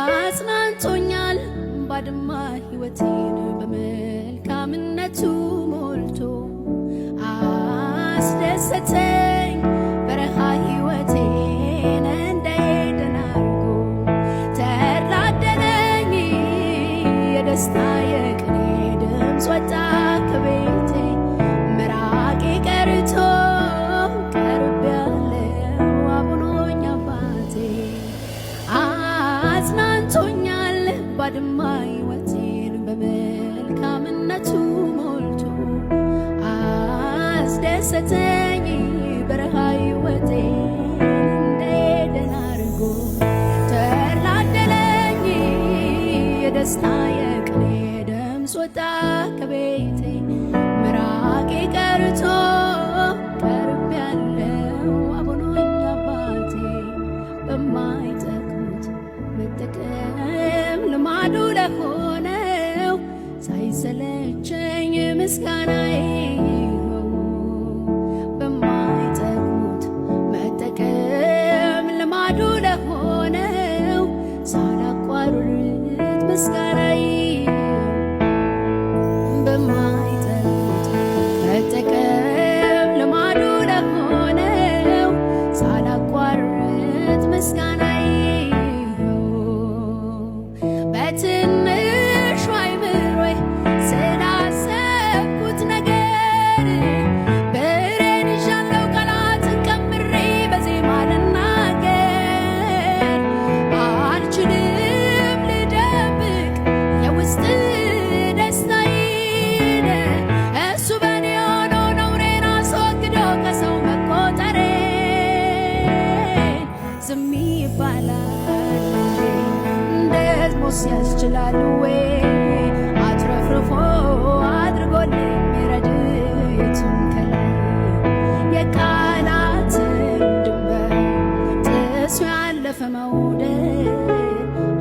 አጽናንቶኛል ባድማ ሕይወቴን በመልካምነቱ ሞልቶ አስደሰተኝ በረሃ ሕይወቴን እንደ ኤደን አድርጎ ተራደለኝ የደስታ የቅኔ ድምፅ ወጣ ከቤቴ ምራቄ ቀርቶ ቀርቤያለሁ አቡኖኝ አባቴ አጽናንቶኛል ባድማ ሕይወቴን በመልካምነቱ ሞልቶ አስደሰተኝ በረሃ ሕይወቴን እንደ ኤደን አድርጎ ተላደለኝ የደስታ የቅኔ ድምፅ ወጣ ከቤቴ ምራቄ ቀርቶ ቀርቤያለሁ አቡኖኝ አባቴ በማይጠቅሙት መጠቀም ልማዱ ለሆነው ሳይሰለቸኝ ምስጋናዬ በማይጠቅሙት መጠቀም ልማዱ ለሆነው ሳላቋርጥ ምስጋናዬ በማይጠቅሙት መጠቀም ልማዱ ለሆነው ሳላቋርጥ ምስጋናዬ በትንሹ አይምሮዬ ስላሰብኩት ነገር ብሬን ይዣለሁ ቃላትን ቀምሬ በዜማ ልናገር አልችልም ልደብቅ የውስጥ ደስታዬን እሱ በኔ ሆኖ ነውሬን አስወግዶ ከሰው መቆጠሬን ዝም ይባላል ደግሞስ ያስችላል ወይ አትረፍርፎ አድርጎልኝ ረድኤቱን ከላይ የቃላትን ድንበር ጥሶ ያለፈ መውደድ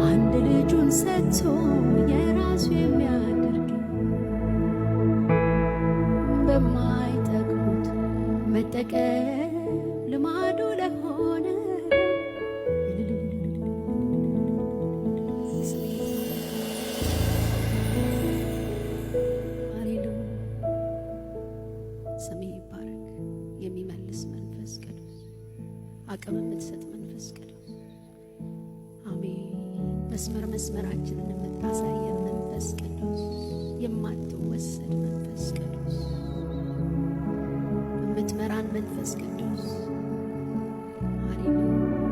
አንድ ልጁን ሰጥቶ የራሱ የሚያደርግ በማይጠቅሙት መጠቀም ልማዱ ለሆነ ስሜ ይባረክ። የሚመልስ መንፈስ ቅዱስ አቅም የምትሰጥ መንፈስ ቅዱስ አሜን። መስመራችንን የምታሳየን መንፈስ ቅዱስ የማትወሰድ መንፈስ ቅዱስ የምትመራን መንፈስ ቅዱስ